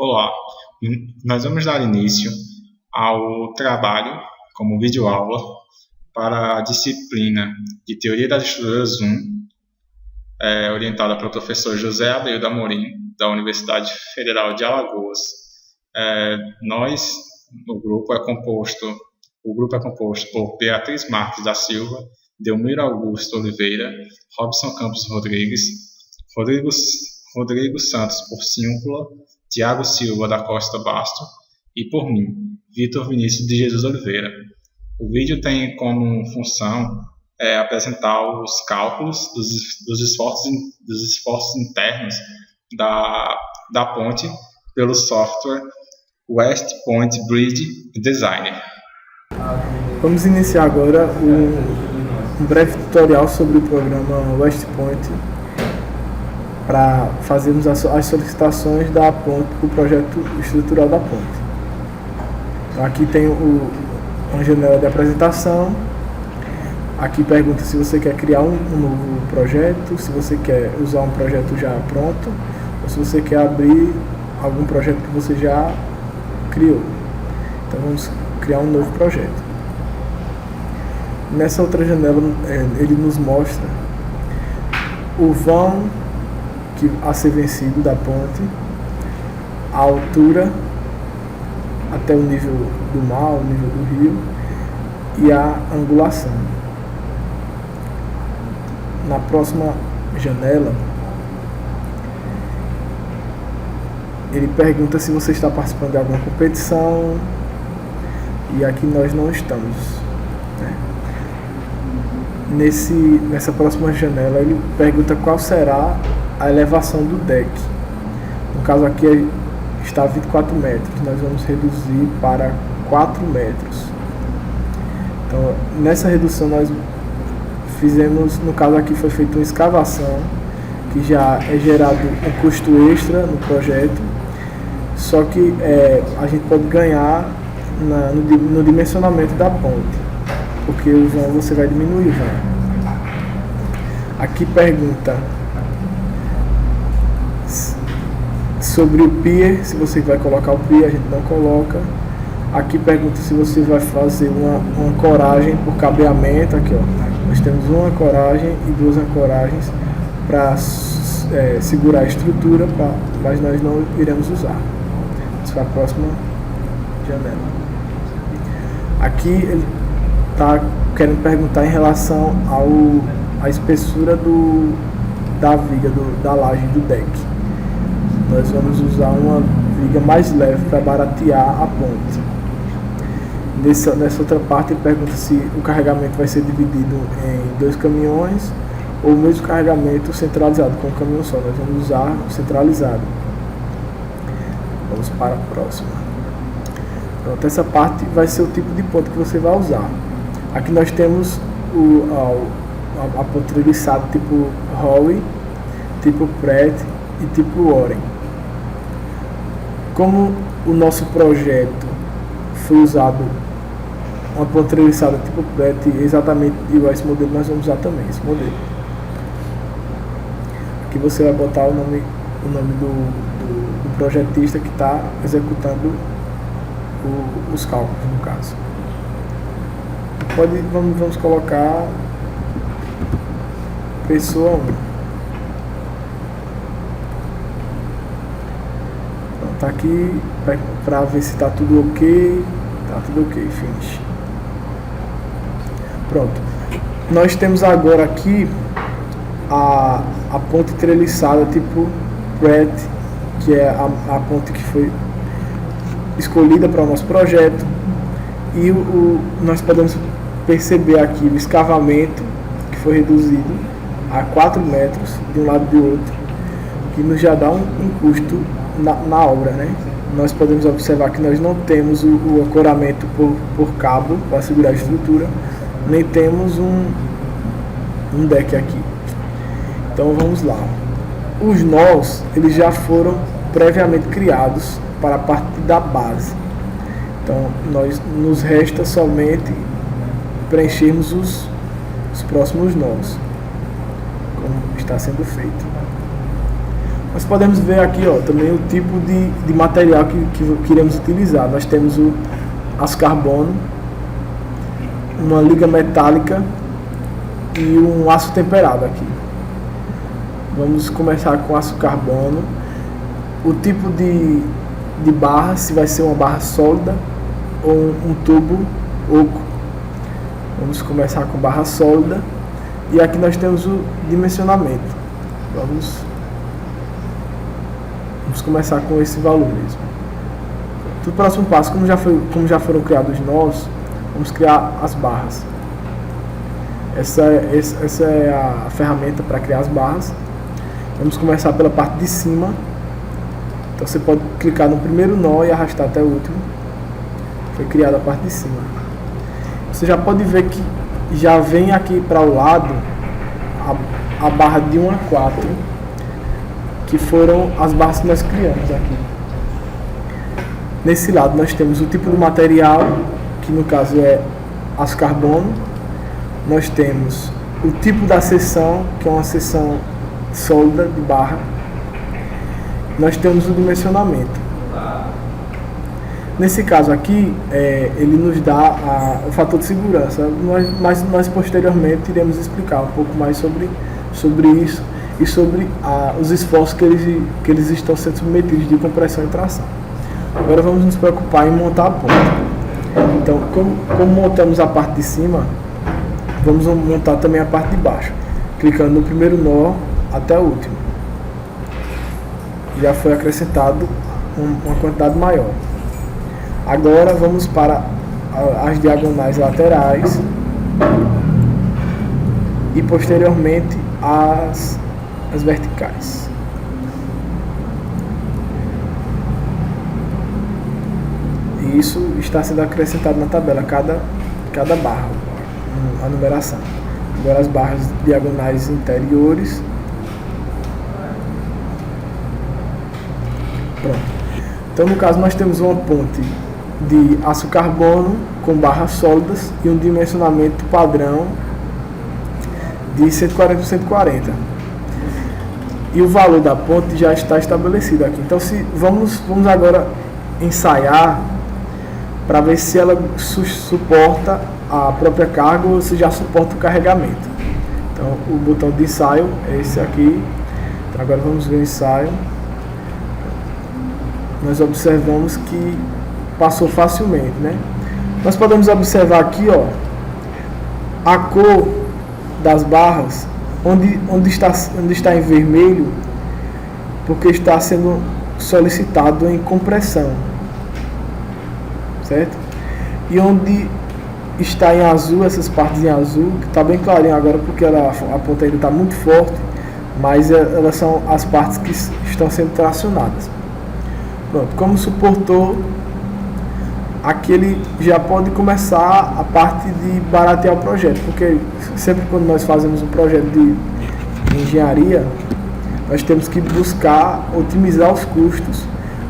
Olá, nós vamos dar início ao trabalho como videoaula para a disciplina de Teoria das Estruturas 1, orientada pelo professor José Abreu da Amorim, da Universidade Federal de Alagoas. O grupo é composto por Beatriz Marques da Silva, Delmiro Augusto Oliveira, Robson Campos Rodrigues, Rodrigo Santos Porciúncula, Tiago Silva da Costa Basto e por mim, Vitor Vinícius de Jesus Oliveira. O vídeo tem como função apresentar os cálculos dos esforços internos da ponte pelo software West Point Bridge Designer. Vamos iniciar agora um breve tutorial sobre o programa West Point para fazermos as solicitações da ponte, do projeto estrutural da ponte. Então, aqui tem uma janela de apresentação. Aqui pergunta se você quer criar um novo projeto, se você quer usar um projeto já pronto, ou se você quer abrir algum projeto que você já criou. Então vamos criar um novo projeto. Nessa outra janela ele nos mostra o vão a ser vencido da ponte, a altura até o nível do mar, o nível do rio, e a angulação. Na próxima janela, ele pergunta se você está participando de alguma competição, e aqui nós não estamos, né? Nessa próxima janela, ele pergunta qual será a elevação do deck. No caso aqui está 24 metros, nós vamos reduzir para 4 metros. Então, nessa redução nós fizemos, no caso aqui foi feita uma escavação, que já é gerado um custo extra no projeto, só que a gente pode ganhar no dimensionamento da ponte, porque o vão você vai diminuir o vão. Aqui pergunta sobre o pier, se você vai colocar o pier, a gente não coloca. Aqui pergunta se você vai fazer uma ancoragem por cabeamento. Aqui ó, nós temos uma ancoragem e duas ancoragens para segurar a estrutura, mas nós não iremos usar. Vamos para a próxima janela. Aqui ele está querendo perguntar em relação à espessura da viga, da laje do deck. Nós vamos usar uma viga mais leve para baratear a ponte. Nessa outra parte ele pergunta se o carregamento vai ser dividido em 2 caminhões ou o mesmo carregamento centralizado com um caminhão só. Nós vamos usar o centralizado. Vamos para a próxima. Pronto, essa parte vai ser o tipo de ponte que você vai usar. Aqui nós temos a ponte treliçada tipo Howe, tipo Pratt e tipo Oren. Como o nosso projeto foi usado uma ponte treliçada tipo Pratt exatamente igual a esse modelo, nós vamos usar também esse modelo. Aqui você vai botar o nome do projetista que está executando os cálculos, no caso. Vamos colocar pessoa 1. Tá aqui para ver se está tudo ok. Tá tudo ok, finish. Pronto. Nós temos agora aqui a ponte treliçada tipo Pratt, que é a ponte que foi escolhida para o nosso projeto. E nós podemos perceber aqui o escavamento que foi reduzido a 4 metros de um lado e do outro, que nos já dá um custo na obra, né? Nós podemos observar que nós não temos o ancoramento por cabo para segurar a estrutura, nem temos um deck aqui. Então vamos lá. Os nós, eles já foram previamente criados para a parte da base. Então nos resta somente preenchermos os próximos nós, como está sendo feito. Nós podemos ver aqui, ó, também o tipo de material que iremos utilizar. Nós temos o aço carbono, uma liga metálica e um aço temperado aqui. Vamos começar com aço carbono. O tipo de barra, se vai ser uma barra sólida ou um tubo oco. Vamos começar com barra sólida. E aqui nós temos o dimensionamento. Vamos começar com esse valor mesmo. O próximo passo, como já foram criados nós, vamos criar as barras. Essa é a ferramenta para criar as barras. Vamos começar pela parte de cima. Então você pode clicar no primeiro nó e arrastar até o último. Foi criada a parte de cima. Você já pode ver que já vem aqui para o lado a barra de 1 a 4, que foram as barras que nós criamos aqui. Nesse lado nós temos o tipo de material, que no caso é aço carbono. Nós temos o tipo da seção, que é uma seção sólida de barra. Nós temos o dimensionamento. Nesse caso aqui, ele nos dá o fator de segurança, mas nós posteriormente iremos explicar um pouco mais sobre isso e sobre os esforços que eles estão sendo submetidos de compressão e tração. Agora vamos nos preocupar em montar a ponta. Então, como montamos a parte de cima, vamos montar também a parte de baixo, clicando no primeiro nó até o último. Já foi acrescentado uma quantidade maior. Agora vamos para as diagonais laterais e posteriormente as verticais. E isso está sendo acrescentado na tabela, cada barra, a numeração. Agora as barras diagonais interiores. Pronto. Então no caso nós temos uma ponte de aço carbono com barras sólidas e um dimensionamento padrão de 140 por 140. E o valor da ponte já está estabelecido aqui. Então vamos agora ensaiar para ver se ela suporta a própria carga ou se já suporta o carregamento. Então o botão de ensaio é esse aqui. Então, agora vamos ver o ensaio. Nós observamos que passou facilmente, né? Nós podemos observar aqui, ó, a cor das barras, onde está em vermelho, porque está sendo solicitado em compressão, certo? E onde está em azul, essas partes em azul, que está bem clarinho agora porque a ponta ainda está muito forte, mas elas são as partes que estão sendo tracionadas. Pronto, como suportou, aqui ele já pode começar a parte de baratear o projeto, porque sempre quando nós fazemos um projeto de engenharia, nós temos que buscar otimizar os custos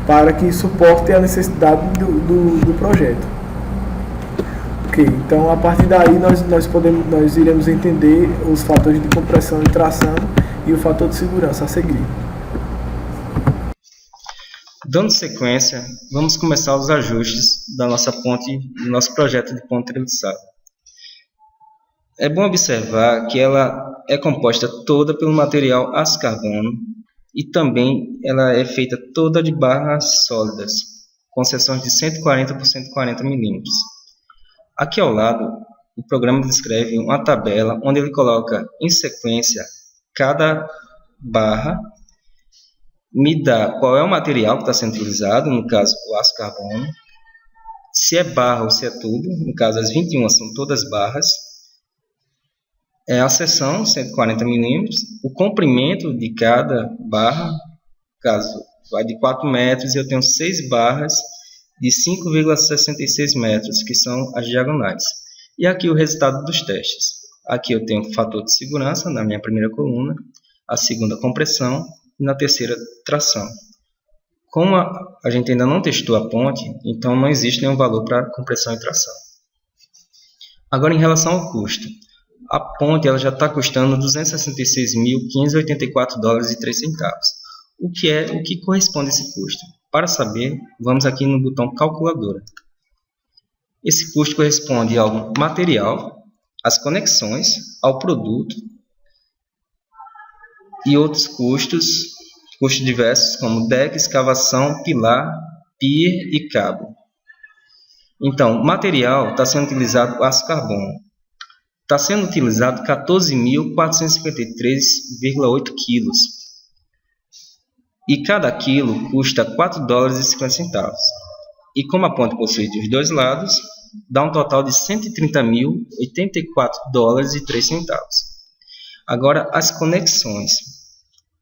para que suporte a necessidade do projeto. Ok, então a partir daí nós iremos entender os fatores de compressão e tração e o fator de segurança a seguir. Dando sequência, vamos começar os ajustes da nossa ponte, do nosso projeto de ponte treliçada. É bom observar que ela é composta toda pelo material aço carbono e também ela é feita toda de barras sólidas, com seções de 140 por 140 milímetros. Aqui ao lado, o programa descreve uma tabela onde ele coloca em sequência cada barra, me dá qual é o material que está sendo utilizado, no caso o aço carbono, se é barra ou se é tubo, no caso as 21 são todas barras, a seção 140 milímetros, o comprimento de cada barra, no caso vai de 4 metros e eu tenho 6 barras de 5,66 metros, que são as diagonais. E aqui o resultado dos testes. Aqui eu tenho o fator de segurança na minha primeira coluna, a segunda compressão, e na terceira tração. Como a gente ainda não testou a ponte, então não existe nenhum valor para compressão e tração. Agora, em relação ao custo, a ponte ela já está custando $266.584,03. o que corresponde a esse custo? Para saber, vamos aqui no botão calculadora. Esse custo corresponde ao material, às conexões, ao produto e outros custos diversos como deck, escavação, pilar, pier e cabo. Então, material está sendo utilizado aço carbono. Está sendo utilizado 14.453,8 quilos. E cada quilo custa $4,50. E como a ponte possui os dois lados, dá um total de $130.084,03. Agora, as conexões.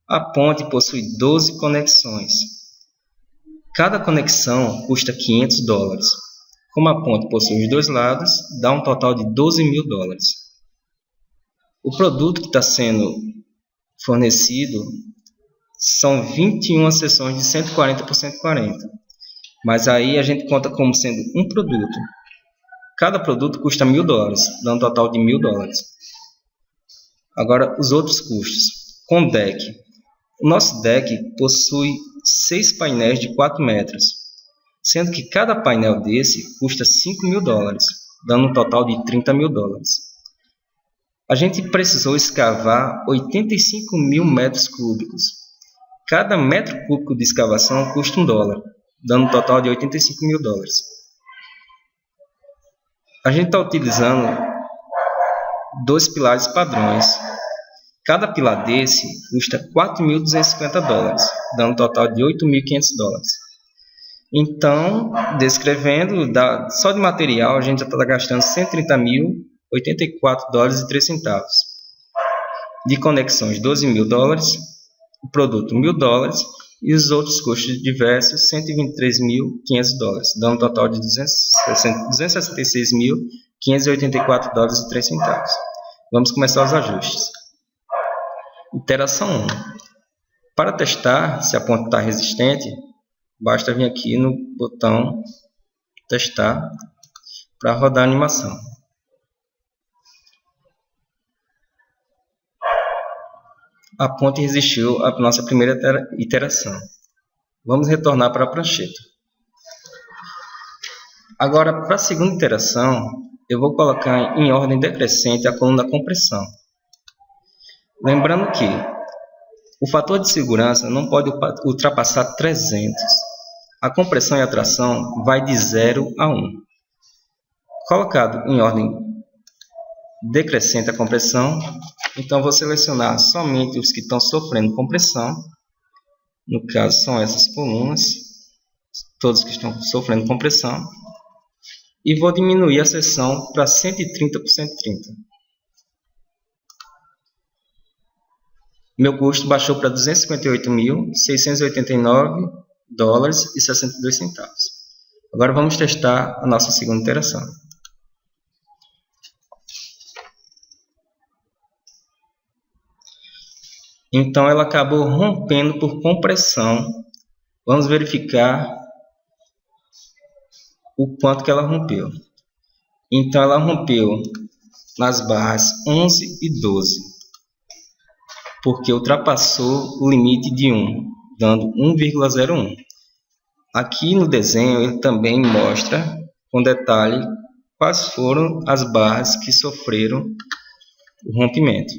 A ponte possui 12 conexões. Cada conexão custa $500. Como a ponte possui os dois lados, dá um total de $12.000. O produto que está sendo fornecido são 21 seções de 140 por 140. Mas aí a gente conta como sendo um produto. Cada produto custa $1.000, dando um total de $1.000. Agora, os outros custos. Com deck. O nosso deck possui 6 painéis de 4 metros. Sendo que cada painel desse custa $5.000, dando um total de $30.000. A gente precisou escavar 85.000 metros cúbicos. Cada metro cúbico de escavação custa $1, dando um total de $85.000. A gente está utilizando 2 pilares padrões. Cada pilar desse custa $4.250, dando um total de $8.500. Então, descrevendo, só de material a gente já está gastando $130.084,03. De conexões, $12.000. O produto, $1.000. E os outros custos diversos, $123.500, dando um total de $266.584,03. Vamos começar os ajustes. Iteração 1. Para testar se a ponte está resistente, basta vir aqui no botão testar para rodar a animação. A ponte resistiu à nossa primeira iteração. Vamos retornar para a prancheta. Agora, para a segunda iteração, eu vou colocar em ordem decrescente a coluna compressão. Lembrando que o fator de segurança não pode ultrapassar 300. A compressão e a tração vai de 0 a 1. Colocado em ordem decrescente a compressão, então vou selecionar somente os que estão sofrendo compressão. No caso, são essas colunas, todos que estão sofrendo compressão. E vou diminuir a seção para 130 por 130. Meu custo baixou para $258.689,62. Agora vamos testar a nossa segunda iteração. Então ela acabou rompendo por compressão. Vamos verificar o quanto que ela rompeu. Então ela rompeu nas barras 11 e 12, porque ultrapassou o limite de 1, dando 1,01. Aqui no desenho ele também mostra com detalhe quais foram as barras que sofreram o rompimento.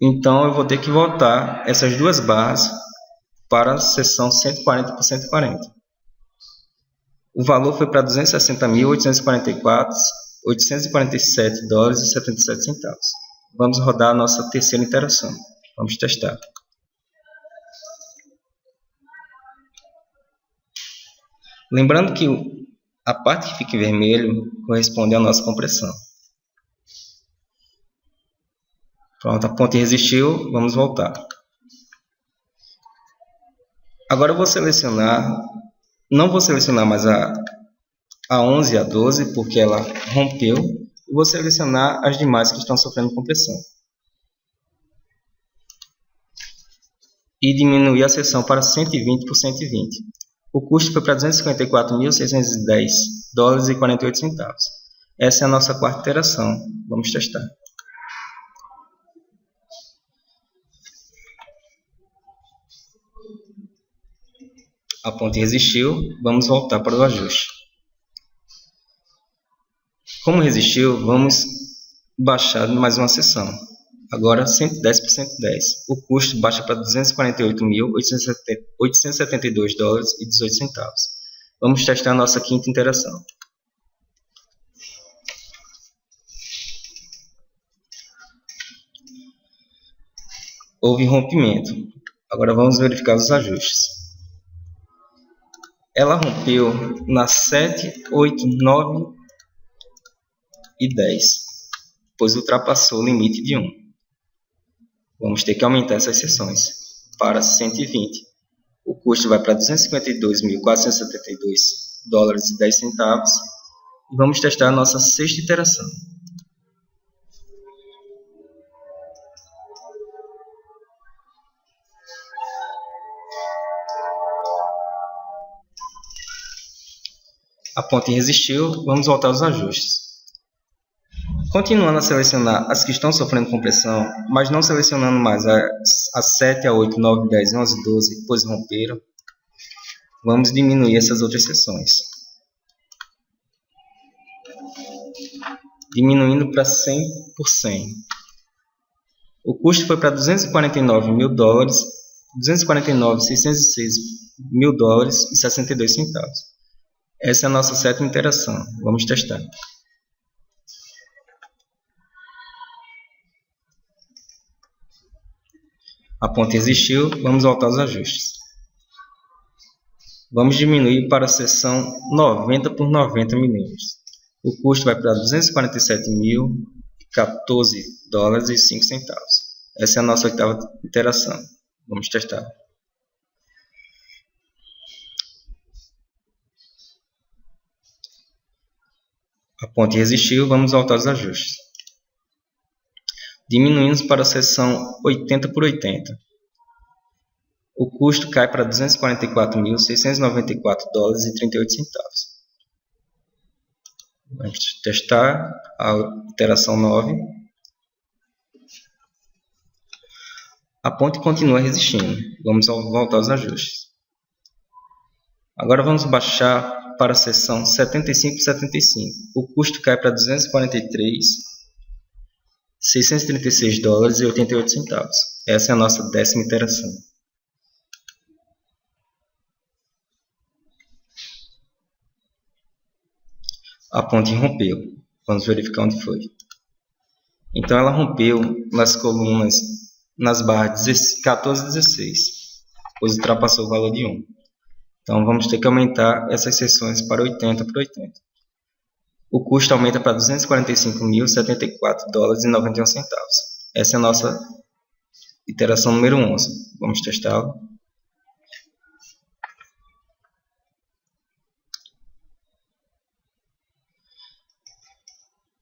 Então eu vou ter que voltar essas duas barras para a seção 140 por 140. O valor foi para $260.847,77. Vamos rodar a nossa terceira iteração. Vamos testar. Lembrando que a parte que fica em vermelho corresponde à nossa compressão. Pronto, a ponte resistiu, vamos voltar. Agora eu vou selecionar, não vou selecionar mais a 11 e a 12, porque ela rompeu, e vou selecionar as demais que estão sofrendo compressão. E diminuir a seção para 120 por 120. O custo foi para $254.610,48. Essa é a nossa quarta iteração. Vamos testar. A ponte resistiu, vamos voltar para o ajuste. Como resistiu, vamos baixar mais uma seção. Agora 110 por 110. O custo baixa para 248.872 dólares e 18 centavos. Vamos testar a nossa quinta interação. Houve rompimento. Agora vamos verificar os ajustes. Ela rompeu na 7, 8, 9 e 10, pois ultrapassou o limite de 1. Vamos ter que aumentar essas seções para 120. O custo vai para 252.472 dólares e 10 centavos. E vamos testar a nossa sexta iteração. A ponte resistiu, vamos voltar aos ajustes. Continuando a selecionar as que estão sofrendo compressão, mas não selecionando mais as 7, a 8, 9, 10, 11, 12, pois romperam, vamos diminuir essas outras seções. Diminuindo para 100 por 100. O custo foi para 249.000 dólares, 249.606.000 dólares e 62 centavos. Essa é a nossa sétima interação. Vamos testar. A ponte resistiu, vamos voltar aos ajustes. Vamos diminuir para a seção 90 por 90 milímetros. O custo vai para 247.014 dólares e 5 centavos. Essa é a nossa oitava interação. Vamos testar. A ponte resistiu, vamos voltar aos ajustes. Diminuímos para a seção 80 por 80. O custo cai para 244.694 dólares e 38 centavos. Vamos testar a iteração 9. A ponte continua resistindo. Vamos voltar aos ajustes. Agora vamos baixar para a seção 75 por 75. O custo cai para 243.636 dólares e 88 centavos. Essa é a nossa 10ª iteração. A ponte rompeu. Vamos verificar onde foi. Então ela rompeu nas colunas, nas barras 14 e 16, pois ultrapassou o valor de 1. Então vamos ter que aumentar essas seções para 80 por 80. O custo aumenta para 245.074 dólares e 91 centavos. Essa é a nossa iteração número 11. Vamos testá-la.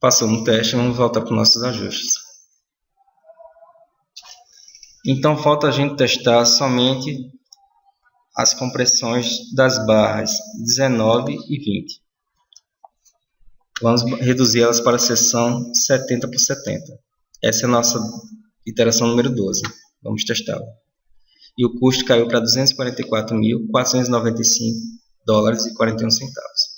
Passou no teste, vamos voltar para os nossos ajustes. Então falta a gente testar somente as compressões das barras 19 e 20. Vamos reduzir elas para a seção 70 por 70. Essa é a nossa iteração número 12. Vamos testá-la. E o custo caiu para 244.495 dólares e 41 centavos.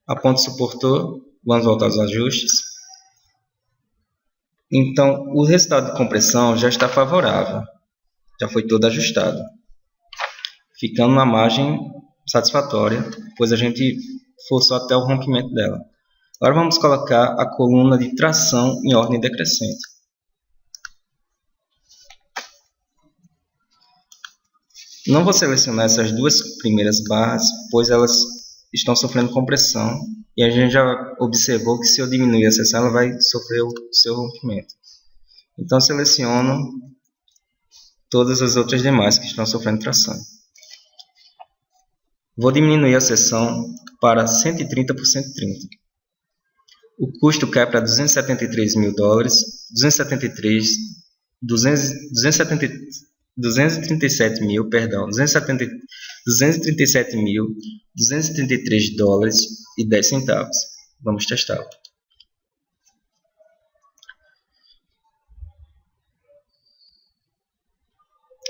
A ponte suportou. Vamos voltar aos ajustes. Então, o resultado de compressão já está favorável. Já foi todo ajustado. Ficando na margem satisfatória, pois a gente forçou até o rompimento dela. Agora vamos colocar a coluna de tração em ordem decrescente. Não vou selecionar essas duas primeiras barras, pois elas estão sofrendo compressão. E a gente já observou que se eu diminuir a seção, ela vai sofrer o seu rompimento. Então seleciono todas as outras demais que estão sofrendo tração. Vou diminuir a seção para 130 por 130. O custo cai para 273.000 dólares, 237.233 dólares e 10 centavos. Vamos testá-lo.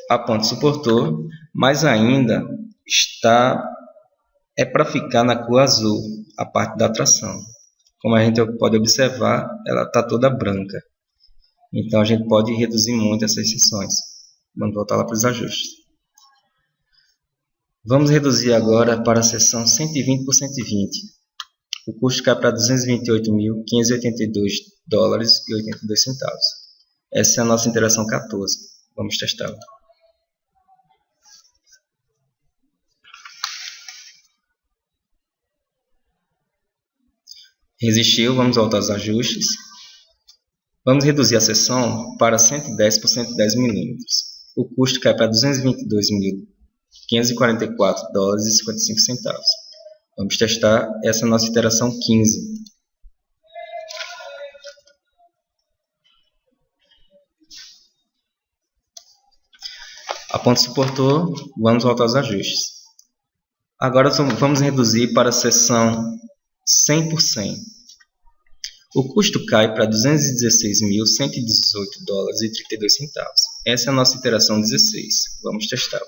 a ponte suportou, mas ainda é para ficar na cor azul, a parte da tração. Como a gente pode observar, ela está toda branca. Então a gente pode reduzir muito essas seções. Vamos voltar lá para os ajustes. Vamos reduzir agora para a seção 120 por 120. O custo cai para $228.582,82. Essa é a nossa interação 14. Vamos testá-la. Resistiu, vamos voltar aos ajustes. Vamos reduzir a seção para 110 por 110 milímetros. O custo cai para $222.544,55. Vamos testar essa nossa interação 15. A ponte suportou, vamos voltar aos ajustes. Agora vamos reduzir para a seção 100 por 100. O custo cai para $216.118,32. Essa é a nossa iteração 16. Vamos testá-la.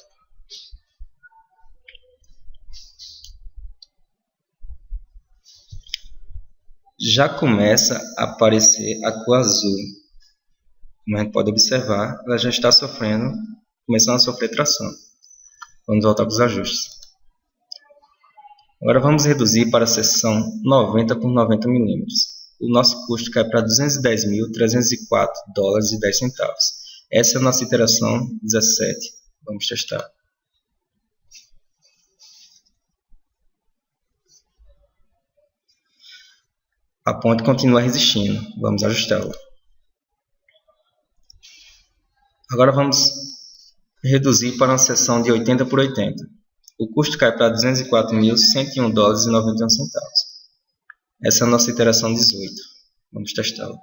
Já começa a aparecer a cor azul. Como a gente pode observar, ela já está começando a sofrer tração. Vamos voltar para os ajustes. Agora vamos reduzir para a seção 90 por 90 milímetros. O nosso custo cai para $210.304,10. Essa é a nossa iteração 17. Vamos testar. A ponte continua resistindo. Vamos ajustá-la. Agora vamos reduzir para uma seção de 80 por 80. O custo cai para $204.101,91. Essa é a nossa iteração 18. Vamos testá-la.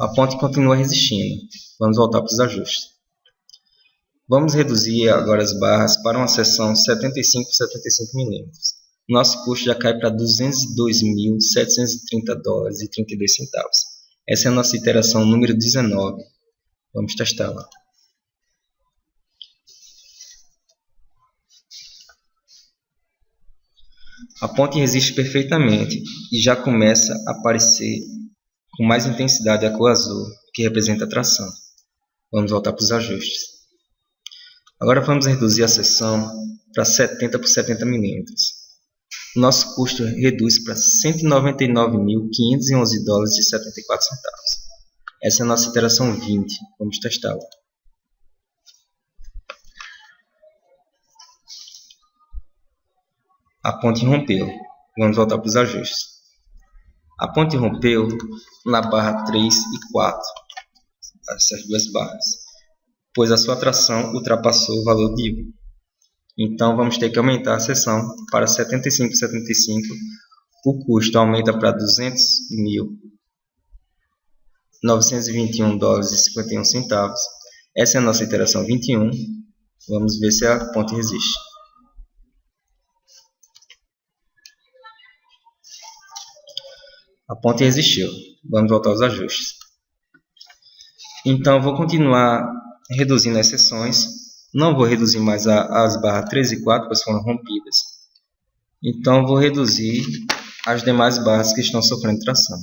A ponte continua resistindo. Vamos voltar para os ajustes. Vamos reduzir agora as barras para uma seção 75 por 75 milímetros. Nosso custo já cai para $202.730,32. Essa é a nossa iteração número 19. Vamos testá-la. A ponte resiste perfeitamente e já começa a aparecer com mais intensidade a cor azul, que representa a tração. Vamos voltar para os ajustes. Agora vamos reduzir a seção para 70 por 70 milímetros. Nosso custo reduz para $199.511,74. Essa é a nossa iteração 20. Vamos testá-la. A ponte rompeu. Vamos voltar para os ajustes. A ponte rompeu na barra 3 e 4. Essas duas barras. Pois a sua tração ultrapassou o valor de 1. Então vamos ter que aumentar a seção para 75 por 75. O custo aumenta para $200.921,51. Essa é a nossa iteração 21. Vamos ver se a ponte resiste. A ponte resistiu. Vamos voltar aos ajustes. Então eu vou continuar reduzindo as seções. Não vou reduzir mais as barras 3 e 4, pois foram rompidas. Então vou reduzir as demais barras que estão sofrendo tração.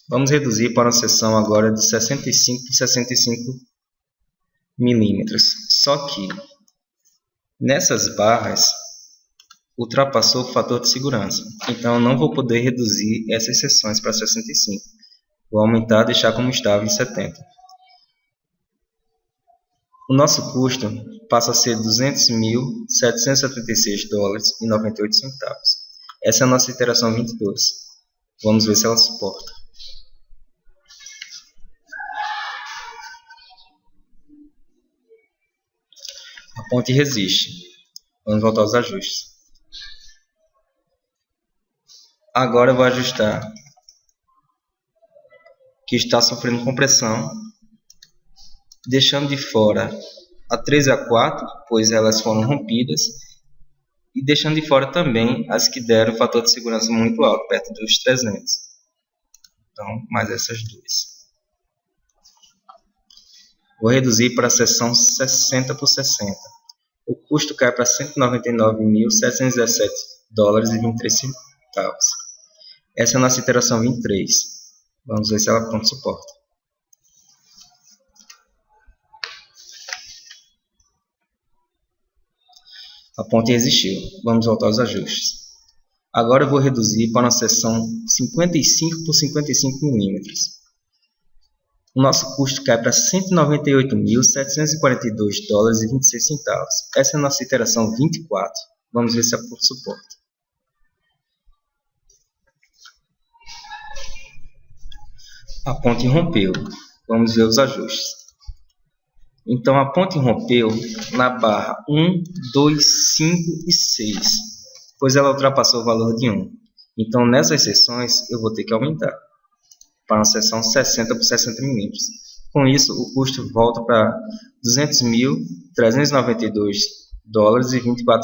Vamos reduzir para uma seção agora de 65 por 65 milímetros. Só que nessas barras ultrapassou o fator de segurança. Então eu não vou poder reduzir essas seções para 65. Vou aumentar e deixar como estava em 70. O nosso custo passa a ser $200.776,98. Essa é a nossa iteração 22. Vamos ver se ela suporta. A ponte resiste. Vamos voltar aos ajustes. Agora eu vou ajustar que está sofrendo compressão, deixando de fora a 3 e a 4, pois elas foram rompidas, e deixando de fora também as que deram fator de segurança muito alto, perto dos 300. Então, mais essas duas. Vou reduzir para a seção 60 por 60. O custo cai para $199.717,23. Essa é a nossa iteração 23. Vamos ver se ela ponto suporta. A ponte resistiu. Vamos voltar aos ajustes. Agora eu vou reduzir para uma seção 55 por 55 milímetros. O nosso custo cai para $198.742,26. Essa é a nossa iteração 24. Vamos ver se a ponte suporta. A ponte rompeu. Vamos ver os ajustes. Então a ponte rompeu na barra 1, 2, 5 e 6, pois ela ultrapassou o valor de 1. Então nessas seções eu vou ter que aumentar para uma seção 60 por 60 milímetros. Com isso, o custo volta para $200.392,24.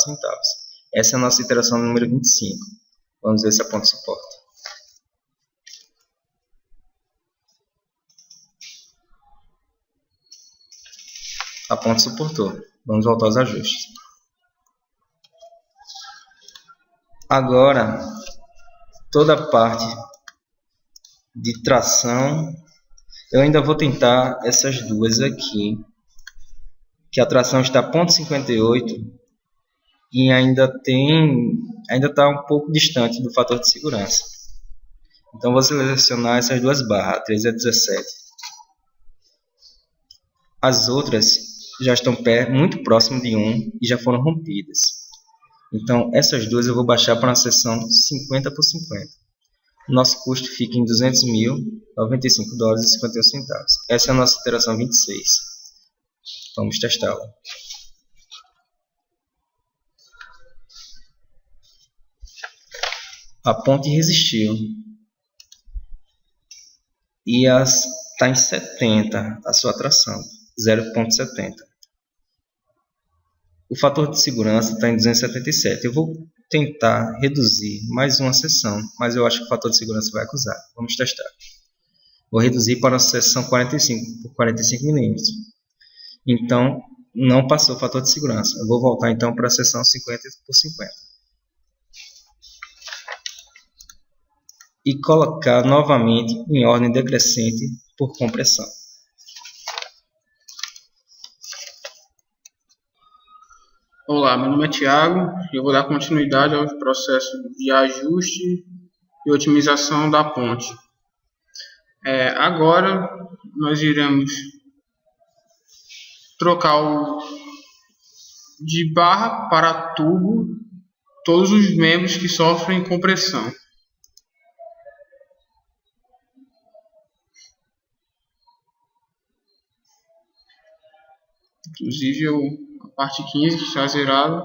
Essa é a nossa iteração número 25. Vamos ver se a ponte suporta. A ponte suportou. Vamos voltar aos ajustes. Agora, toda a parte de tração, eu ainda vou tentar essas duas aqui, que a tração está a 0,58 e ainda está um pouco distante do fator de segurança. Então vou selecionar essas duas barras, a 13 e a 17. As outras já estão muito próximo de 1 e já foram rompidas. Então essas duas eu vou baixar para uma seção 50 por 50. Nosso custo fica em $200.095,51. Essa é a nossa iteração 26. Vamos testá-la. A ponte resistiu. E está em 70 a sua tração, 0,70. O fator de segurança está em 277. Eu vou tentar reduzir mais uma seção, mas eu acho que o fator de segurança vai acusar. Vamos testar. Vou reduzir para a seção 45 por 45 milímetros. Então, não passou o fator de segurança. Eu vou voltar então para a seção 50 por 50. E colocar novamente em ordem decrescente por compressão. Olá, meu nome é Thiago e eu vou dar continuidade ao processo de ajuste e otimização da ponte. Agora nós iremos trocar de barra para tubo todos os membros que sofrem compressão. Inclusive a parte 15 que está zerada,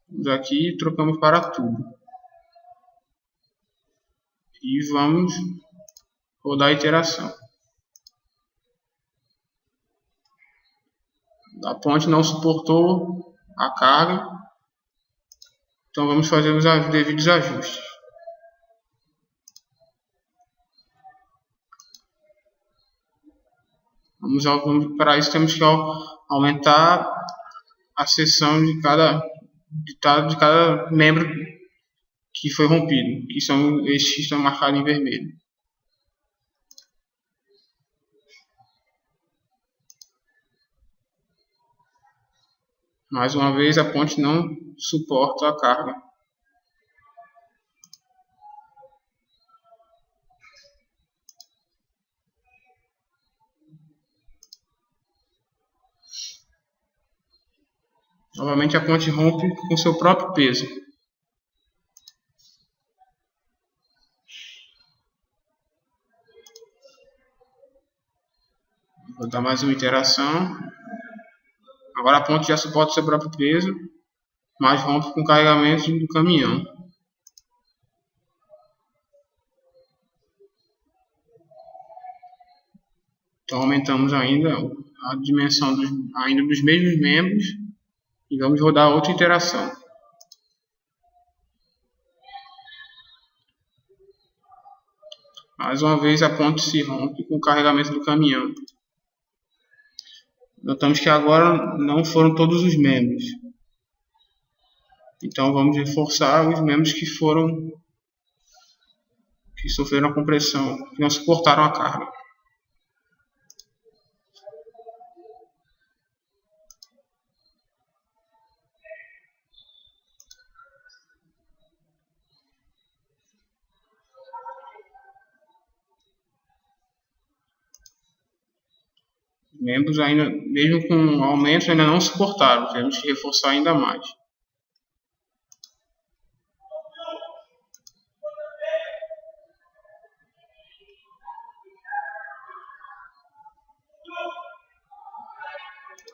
daqui trocamos para tubo e vamos rodar a iteração. A ponte não suportou a carga, então vamos fazer os devidos ajustes. Para isso temos que aumentar a seção de cada membro que foi rompido, que são estes que estão marcados em vermelho. Mais uma vez a ponte não suporta a carga. Novamente a ponte rompe com seu próprio peso. Vou dar mais uma iteração. Agora a ponte já suporta seu próprio peso, mas rompe com o carregamento do caminhão. Então aumentamos ainda a dimensão dos mesmos membros, E vamos rodar outra interação. Mais uma vez a ponte se rompe com o carregamento do caminhão. Notamos que agora não foram todos os membros. Então vamos reforçar os membros que sofreram a compressão, que não suportaram a carga. Os membros ainda, mesmo com aumentos, ainda não suportaram. Temos que reforçar ainda mais.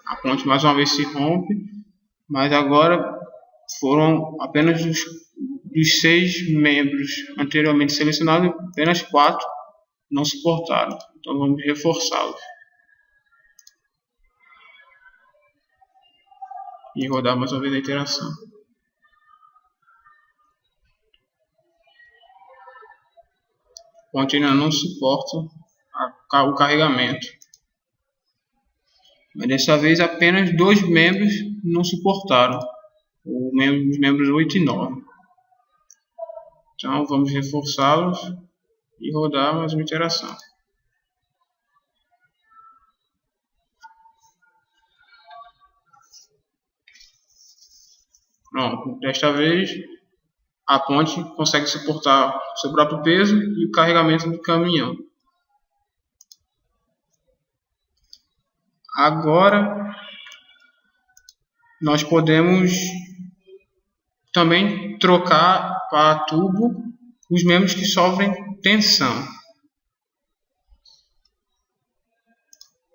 A ponte mais uma vez se rompe, mas agora foram apenas dos 6 membros anteriormente selecionados, apenas 4 não suportaram. Então vamos reforçá-los. E rodar mais uma vez a interação. A ponte ainda não suporta o carregamento. Mas dessa vez apenas 2 membros não suportaram, os membros 8 e 9. Então vamos reforçá-los e rodar mais uma interação. Pronto, desta vez a ponte consegue suportar seu próprio peso e o carregamento do caminhão. Agora nós podemos também trocar para tubo os membros que sofrem tensão.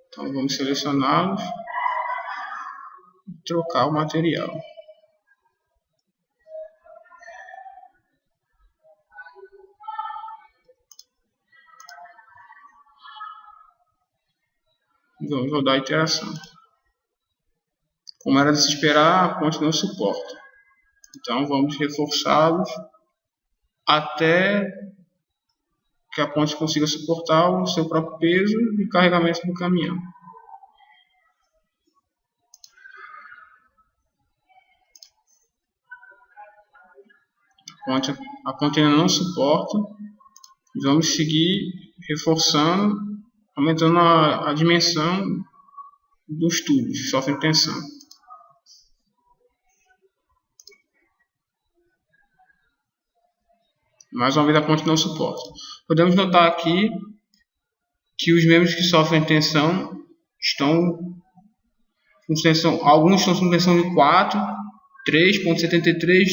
Então vamos selecioná-los e trocar o material. Vamos rodar a interação. Como era de se esperar, a ponte não suporta. Então vamos reforçá-los até que a ponte consiga suportar o seu próprio peso e carregamento do caminhão. A ponte ainda não suporta. Vamos seguir reforçando, aumentando a dimensão dos tubos que sofrem tensão. Mais uma vez a ponte não suporta. Podemos notar aqui que os membros que sofrem tensão estão com tensão, alguns estão com tensão de 4, 3.73,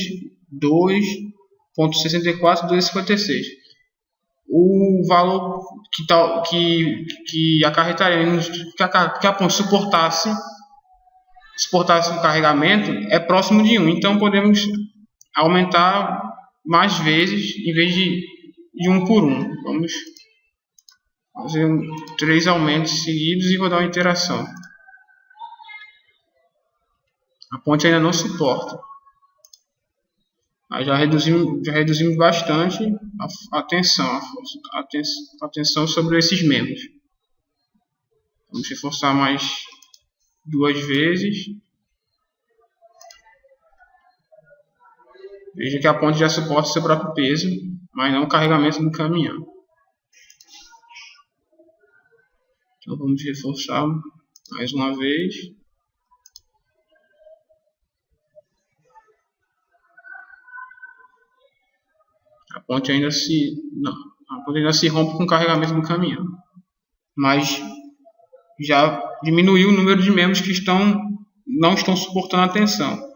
2.64, 2.56. O valor que acarretaria que a ponte suportasse o carregamento é próximo de 1. Então podemos aumentar mais vezes em vez de 1 por 1. Vamos fazer 3 aumentos seguidos e rodar uma interação. A ponte ainda não suporta. Mas já reduzimos bastante a tensão sobre esses membros. Vamos reforçar mais 2 vezes. Veja que a ponte já suporta seu próprio peso, mas não o carregamento do caminhão. Então vamos reforçar mais uma vez. A ponte ainda se rompe com o carregamento do caminhão, mas já diminuiu o número de membros que não estão suportando a tensão.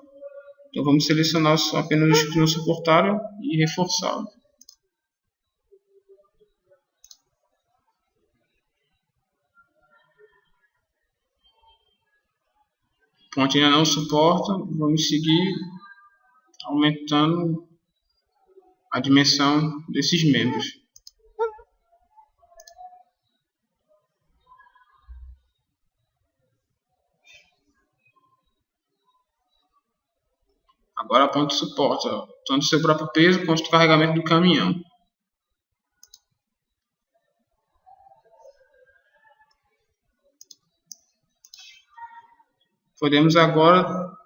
Então vamos selecionar apenas os que não suportaram e reforçá-los. A ponte ainda não suporta, vamos seguir aumentando a dimensão desses membros. Agora a ponte suporta tanto o seu próprio peso quanto o carregamento do caminhão. Podemos agora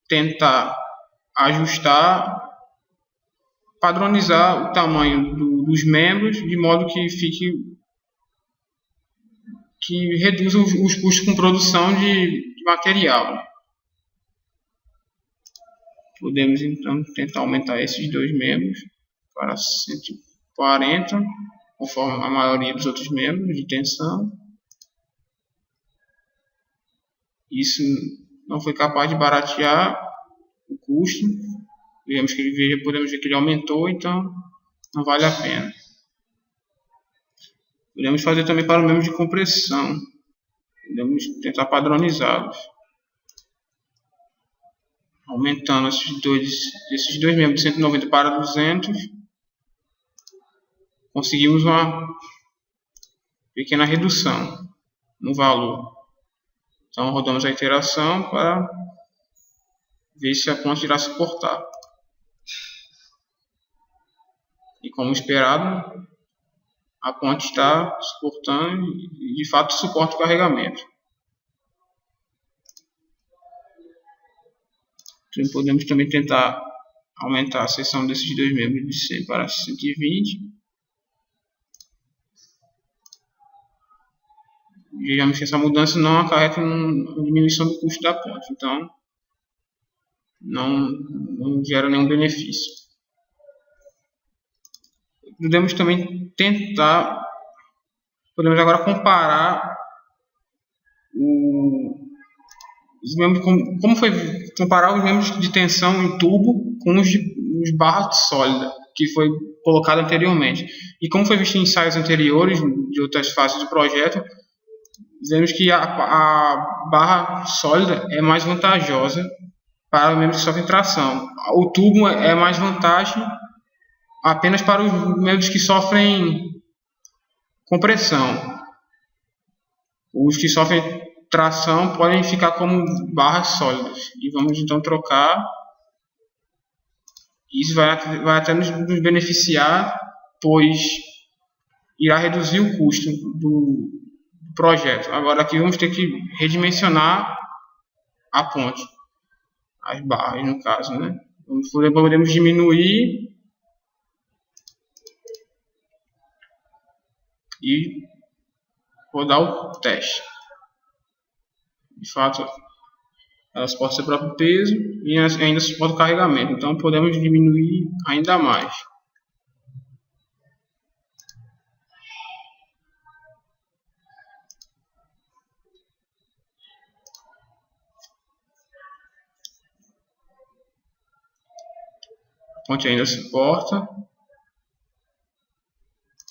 tentar ajustar, padronizar o tamanho dos membros de modo que reduza os custos com produção de material. Podemos então tentar aumentar esses dois membros para 140, conforme a maioria dos outros membros de tensão. Isso não foi capaz de baratear o custo. Podemos ver que ele aumentou, então não vale a pena. Podemos fazer também para o membro de compressão. Podemos tentar padronizá-los, aumentando esses dois membros de 190 para 200. Conseguimos uma pequena redução no valor. Então rodamos a iteração para ver se a ponte irá suportar. E como esperado, a ponte está suportando e de fato suporta o carregamento. Então, podemos também tentar aumentar a seção desses dois membros de 100 para 120. Vejamos que essa mudança não acarreta uma diminuição do custo da ponte, então não gera nenhum benefício. Podemos agora comparar comparar os membros de tensão em tubo com os barras sólida que foi colocado anteriormente. E como foi visto em ensaios anteriores de outras fases do projeto, vemos que a barra sólida é mais vantajosa para os membros que sofrem tração. O tubo é mais vantagem apenas para os membros que sofrem compressão. Os que sofrem tração podem ficar como barras sólidas. E vamos então trocar. Isso vai até nos beneficiar, pois irá reduzir o custo do projeto. Agora aqui vamos ter que redimensionar a ponte, as barras no caso, né? Podemos diminuir e rodar o teste. De fato, ela suporta seu próprio peso e ainda suporta o carregamento, então podemos diminuir ainda mais. A ponte ainda suporta.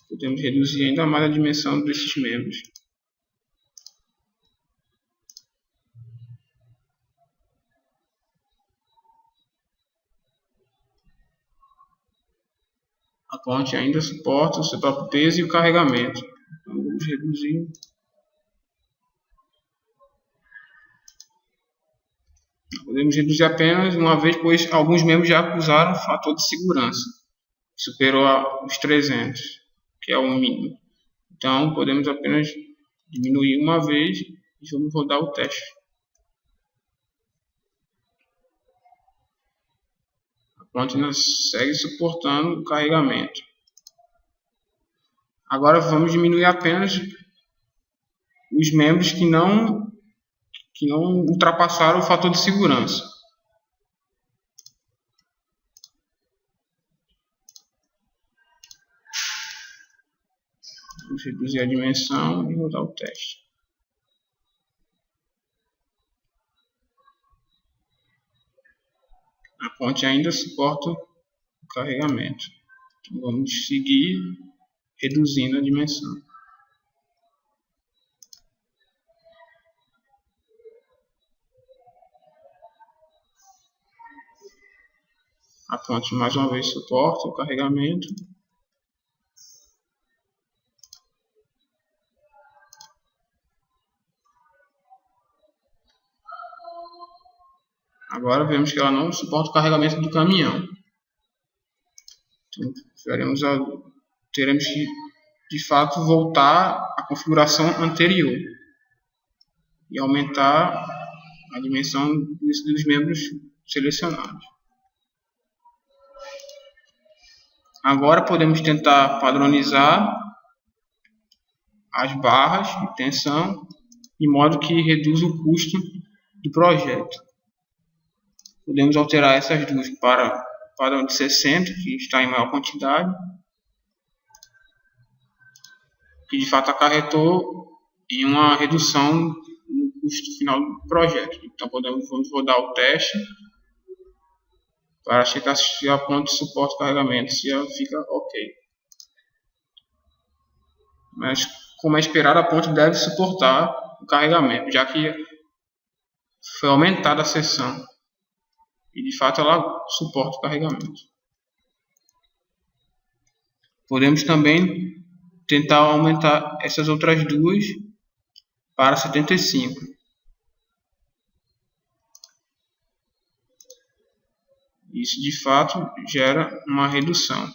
Podemos reduzir ainda mais a dimensão desses membros. A ponte ainda suporta o seu próprio peso e o carregamento. Então vamos reduzir. Podemos reduzir apenas uma vez, pois alguns membros já usaram o fator de segurança. Superou os 300, que é o mínimo. Então podemos apenas diminuir uma vez e vamos rodar o teste. A ponte ainda segue suportando o carregamento. Agora vamos diminuir apenas os membros que não ultrapassaram o fator de segurança. Vamos reduzir a dimensão e rodar o teste. A ponte ainda suporta o carregamento. Então vamos seguir reduzindo a dimensão. A ponte mais uma vez suporta o carregamento. Agora vemos que ela não suporta o carregamento do caminhão. Então, teremos que, de fato, voltar à configuração anterior e aumentar a dimensão dos membros selecionados. Agora podemos tentar padronizar as barras de tensão de modo que reduza o custo do projeto. Podemos alterar essas duas para padrão de 60, que está em maior quantidade, que de fato acarretou em uma redução no custo final do projeto. Então vamos rodar o teste para checar se a ponte suporta o carregamento, se ela fica ok. Mas, como é esperado, a ponte deve suportar o carregamento, já que foi aumentada a seção e de fato ela suporta o carregamento. Podemos também tentar aumentar essas outras duas para 75. Isso de fato gera uma redução.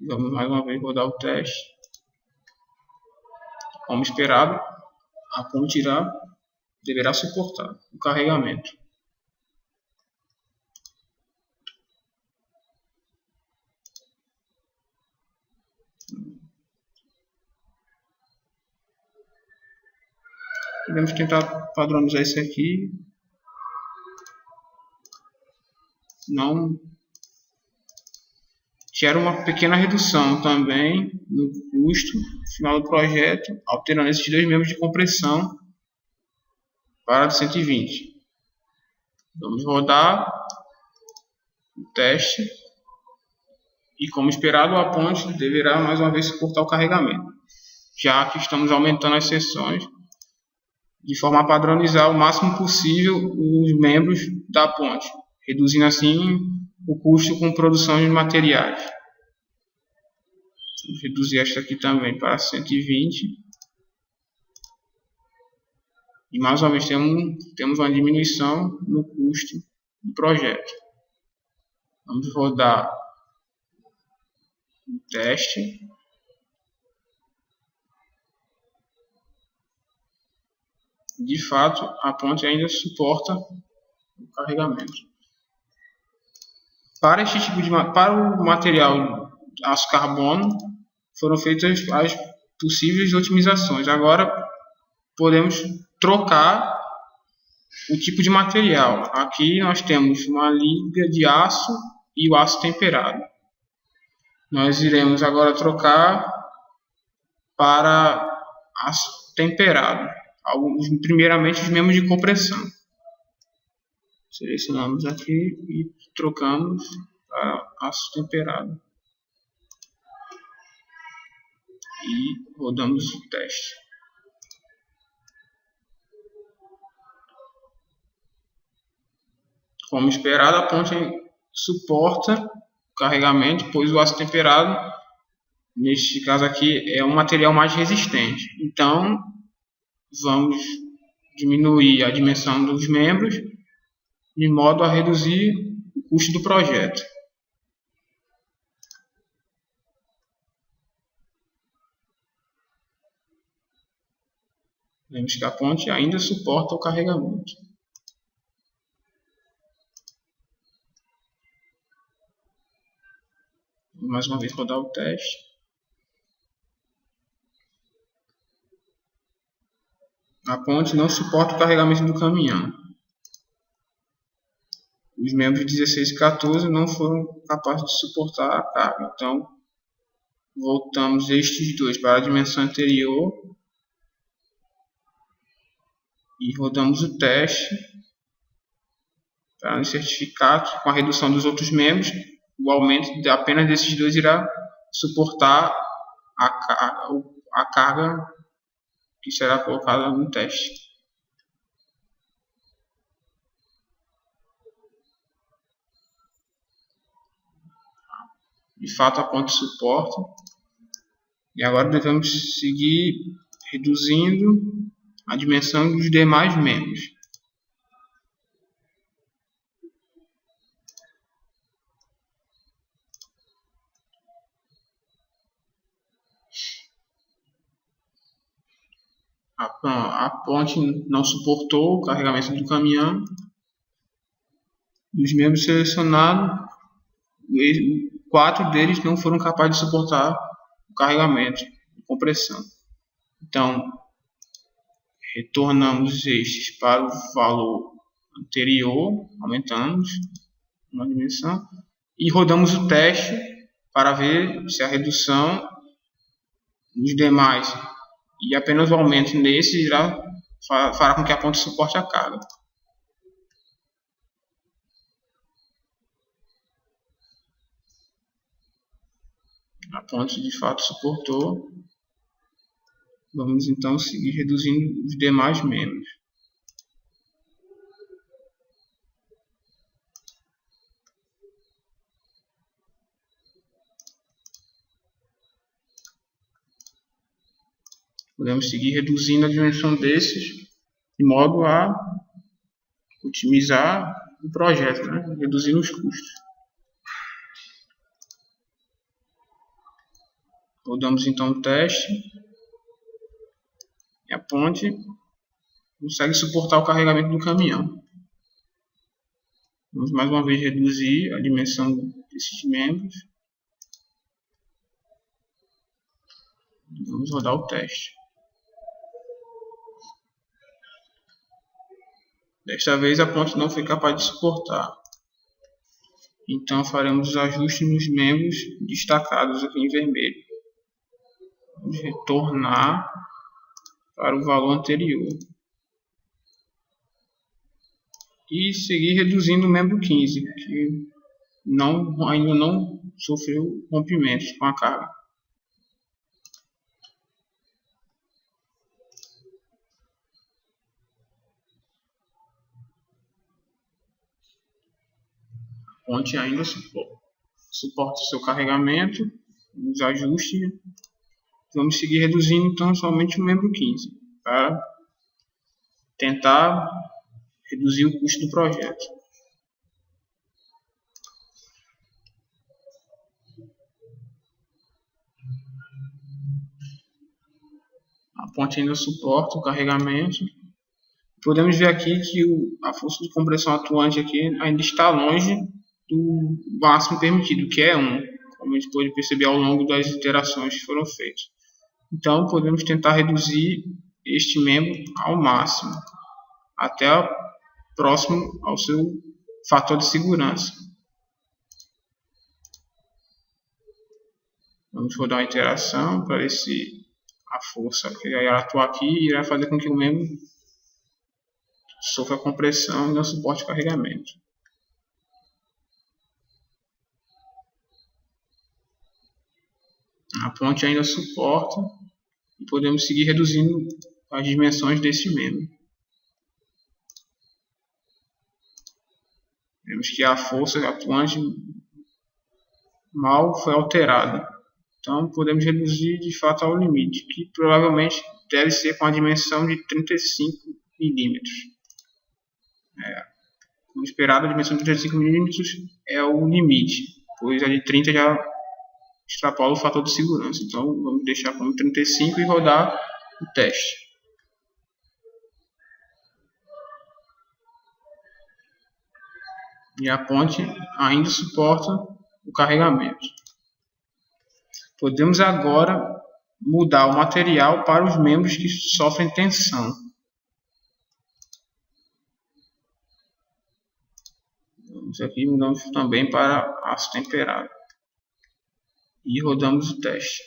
Vamos mais uma vez rodar o teste. Como esperado, a ponte deverá suportar o carregamento. Podemos tentar padronizar isso aqui. Não gera uma pequena redução também no custo final do projeto, alterando esses dois membros de compressão para 120. Vamos rodar o teste e, como esperado, a ponte deverá mais uma vez suportar o carregamento, já que estamos aumentando as seções de forma a padronizar o máximo possível os membros da ponte, reduzindo assim o custo com produção de materiais. Vamos reduzir esta aqui também para 120. E mais uma vez temos uma diminuição no custo do projeto. Vamos rodar o teste. De fato, a ponte ainda suporta o carregamento. Para o material aço carbono, foram feitas as possíveis otimizações. Agora podemos trocar o tipo de material. Aqui nós temos uma liga de aço e o aço temperado. Nós iremos agora trocar para aço temperado. Primeiramente os membros de compressão. Selecionamos aqui e trocamos para aço temperado. E rodamos o teste. Como esperado, a ponte suporta o carregamento, pois o aço temperado, neste caso aqui, é um material mais resistente. Então, vamos diminuir a dimensão dos membros de modo a reduzir o custo do projeto. Vemos que a ponte ainda suporta o carregamento. Vou mais uma vez rodar o teste. A ponte não suporta o carregamento do caminhão. Os membros 16 e 14 não foram capazes de suportar a carga. Então, voltamos estes dois para a dimensão anterior e rodamos o teste para nos certificar que, com a redução dos outros membros, o aumento apenas desses dois irá suportar a carga que será colocada no teste. De fato, a ponte suporta. E agora devemos seguir reduzindo a dimensão dos demais membros. A ponte não suportou o carregamento do caminhão. Dos membros selecionados, 4 deles não foram capazes de suportar o carregamento de compressão. Então, retornamos estes para o valor anterior, aumentamos uma dimensão, e rodamos o teste para ver se a redução nos demais e apenas o aumento nesse irá fará com que a ponte suporte a carga. A ponte de fato suportou. Vamos então seguir reduzindo os demais membros. Podemos seguir reduzindo a dimensão desses de modo a otimizar o projeto, né? Reduzindo os custos. Rodamos então o teste e a ponte consegue suportar o carregamento do caminhão. Vamos mais uma vez reduzir a dimensão desses membros. Vamos rodar o teste. Desta vez a ponte não foi capaz de suportar. Então faremos os ajustes nos membros destacados aqui em vermelho. Vamos retornar para o valor anterior. E seguir reduzindo o membro 15, que ainda não sofreu rompimentos com a carga. A ponte ainda suporta o seu carregamento, os ajustes. Vamos seguir reduzindo então somente o membro 15 para tentar reduzir o custo do projeto. A ponte ainda suporta o carregamento. Podemos ver aqui que a força de compressão atuante aqui ainda está longe do máximo permitido, que é 1, como a gente pode perceber ao longo das iterações que foram feitas. Então, podemos tentar reduzir este membro ao máximo, até próximo ao seu fator de segurança. Vamos rodar uma iteração para ver se a força que irá atuar aqui irá fazer com que o membro sofra compressão e não suporte o carregamento. A ponte ainda suporta e podemos seguir reduzindo as dimensões desse membro. Vemos que a força atuante mal foi alterada. Então podemos reduzir de fato ao limite, que provavelmente deve ser com a dimensão de 35 mm. Como esperado, a dimensão de 35 mm é o limite, pois a de 30 já extrapola o fator de segurança. Então vamos deixar como 35 e rodar o teste. E a ponte ainda suporta o carregamento. Podemos agora mudar o material para os membros que sofrem tensão. Vamos aqui mudamos também para aço temperado. E rodamos o teste.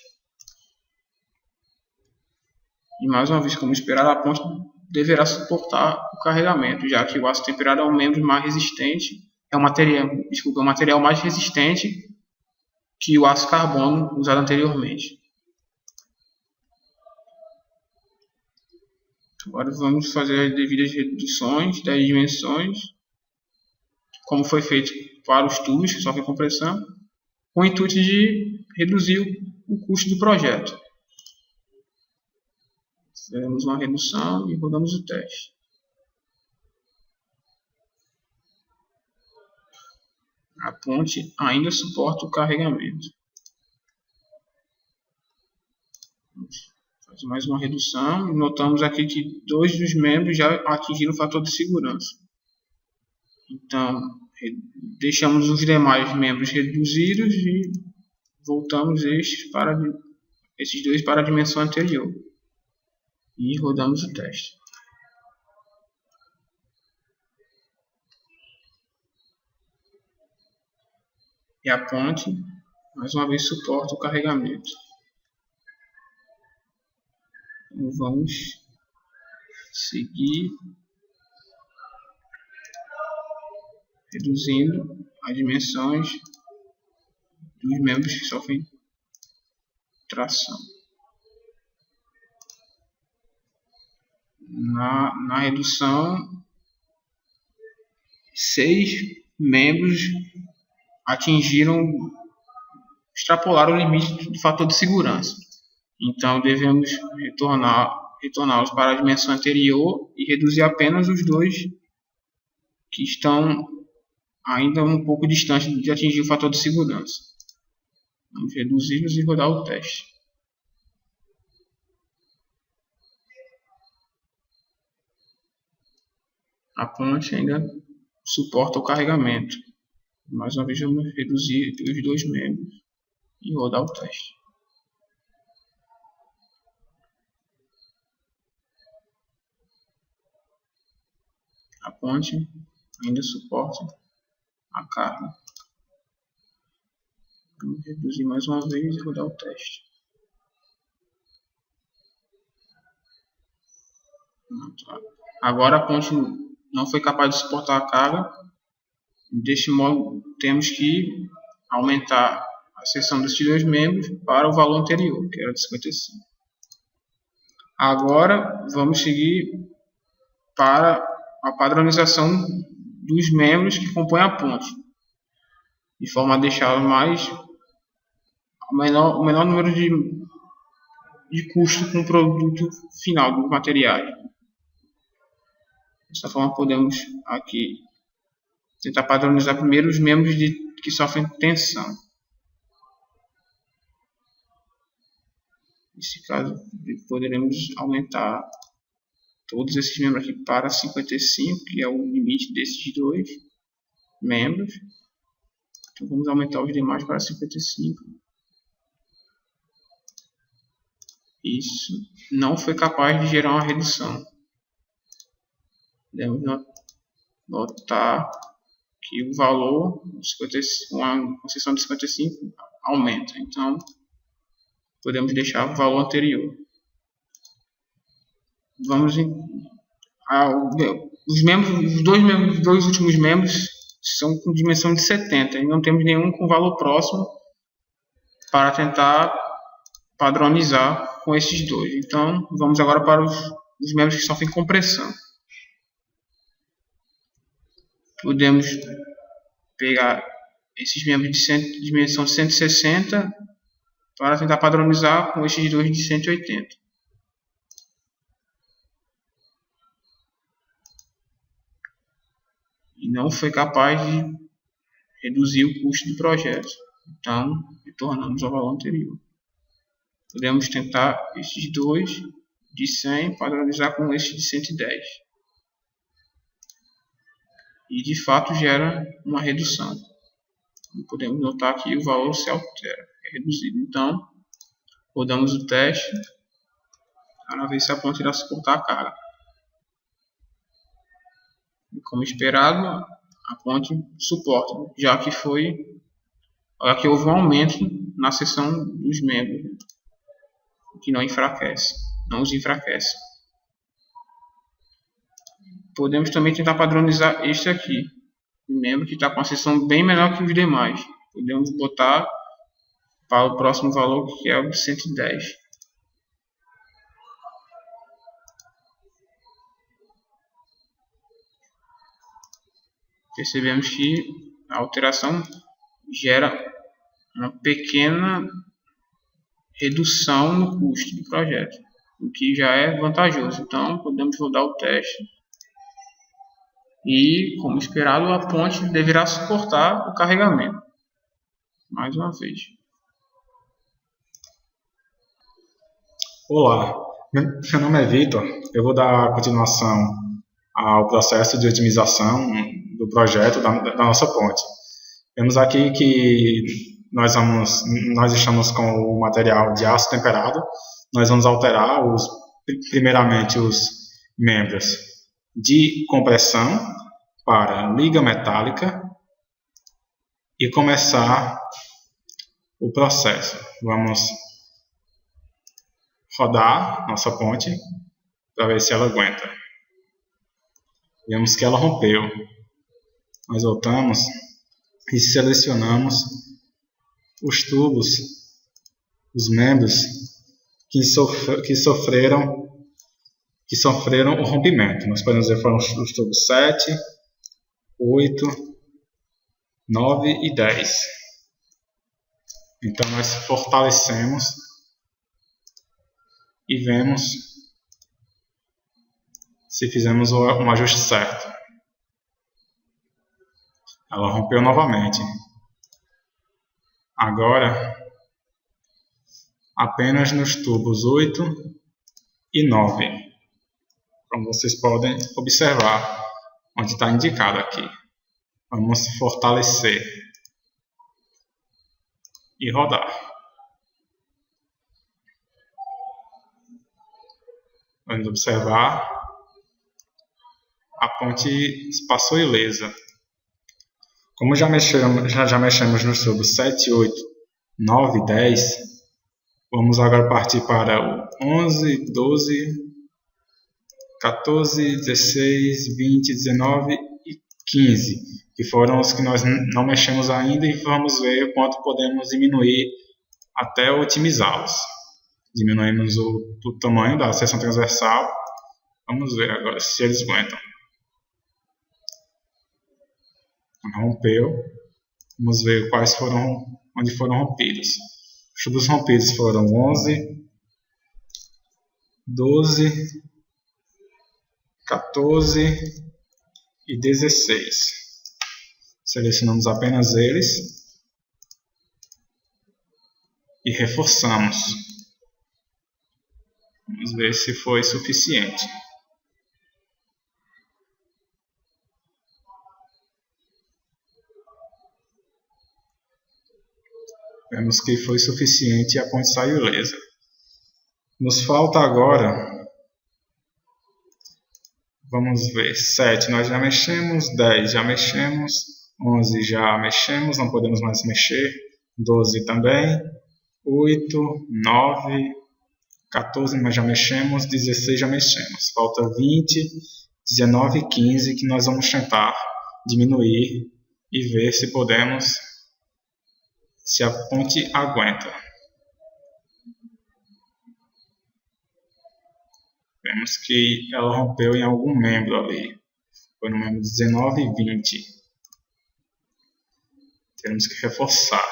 E mais uma vez, como esperado, a ponte deverá suportar o carregamento, já que o aço temperado é um membro mais resistente, é um material mais resistente que o aço carbono usado anteriormente. Agora vamos fazer as devidas reduções das dimensões, como foi feito para os tubos que sofrem compressão, com o intuito de reduzir o custo do projeto. Fizemos uma redução e rodamos o teste. A ponte ainda suporta o carregamento. Vamos fazer mais uma redução. Notamos aqui que 2 dos membros já atingiram o fator de segurança. Então, deixamos os demais membros reduzidos e voltamos esses dois para a dimensão anterior. E rodamos o teste. E a ponte, mais uma vez, suporta o carregamento. Então, vamos seguir reduzindo as dimensões dos membros que sofrem tração. Na redução, 6 membros extrapolaram o limite do fator de segurança. Então devemos retorná-los para a dimensão anterior e reduzir apenas os 2 que estão ainda um pouco distantes de atingir o fator de segurança. Vamos reduzi-los e rodar o teste. A ponte ainda suporta o carregamento. Mais uma vez vamos reduzir os 2 membros e rodar o teste. A ponte ainda suporta a carga. Vamos reduzir mais uma vez e rodar o teste. Agora a ponte não foi capaz de suportar a carga. Deste modo, temos que aumentar a seção desses 2 membros para o valor anterior, que era de 55. Agora, vamos seguir para a padronização dos membros que compõem a ponte, de forma a deixá-los o menor número de custo com o produto final dos materiais. Dessa forma, podemos aqui tentar padronizar primeiro os membros que sofrem tensão. Nesse caso, poderemos aumentar todos esses membros aqui para 55, que é o limite desses 2 membros. Então vamos aumentar os demais para 55. Isso não foi capaz de gerar uma redução. Devemos notar que o valor, uma concessão de 55, aumenta. Então, podemos deixar o valor anterior. Os 2 últimos membros são com dimensão de 70 e não temos nenhum com valor próximo para tentar padronizar com esses 2. Então, vamos agora para os membros que sofrem compressão. Podemos pegar esses membros de dimensão de 160 para tentar padronizar com esses 2 de 180. E não foi capaz de reduzir o custo do projeto. Então, retornamos ao valor anterior. Podemos tentar esses 2 de 100 padronizar com esses de 110. E de fato gera uma redução. Podemos notar que o valor se altera, é reduzido. Então, rodamos o teste para ver se a ponte irá suportar a carga. E como esperado, a ponte suporta, já que houve um aumento na seção dos membros, que não os enfraquece. Podemos também tentar padronizar este aqui, o membro que está com a seção bem menor que os demais. Podemos botar para o próximo valor, que é o de 110. Percebemos que a alteração gera uma pequena redução no custo do projeto, o que já é vantajoso. Então, podemos rodar o teste. E, como esperado, a ponte deverá suportar o carregamento. Mais uma vez. Olá, meu nome é Vitor. Eu vou dar continuação ao processo de otimização do projeto da nossa ponte. Vemos aqui que nós estamos com o material de aço temperado. Nós vamos alterar primeiramente os membros de compressão para liga metálica e começar o processo. Vamos rodar nossa ponte para ver se ela aguenta. Vemos que ela rompeu. Nós voltamos e selecionamos os tubos, os membros que sofreram o rompimento. Nós podemos ver que foram os tubos 7, 8, 9 e 10. Então nós fortalecemos e vemos se fizemos um ajuste certo. Ela rompeu novamente. Agora, apenas nos tubos 8 e 9, como vocês podem observar, onde está indicado aqui. Vamos fortalecer e rodar. Vamos observar, a ponte passou ilesa. Como já mexemos nos tubos 7, 8, 9 e 10, vamos agora partir para o 11, 12, 14, 16, 20, 19 e 15, que foram os que nós não mexemos ainda, e vamos ver o quanto podemos diminuir até otimizá-los. Diminuímos o tamanho da seção transversal. Vamos ver agora se eles aguentam. Rompeu. Vamos ver onde foram rompidos. Os tubos rompidos foram 11, 12, 14 e 16. Selecionamos apenas eles e reforçamos. Vamos ver se foi suficiente. Vemos que foi suficiente e a ponte saiu ilesa. Nos falta agora, vamos ver, 7 nós já mexemos, 10 já mexemos, 11 já mexemos, não podemos mais mexer, 12 também, 8, 9, 14 nós já mexemos, 16 já mexemos. Falta 20, 19 e 15 que nós vamos tentar diminuir e ver se a ponte aguenta. Vemos que ela rompeu em algum membro ali. Foi no membro 19 e 20. Temos que reforçar.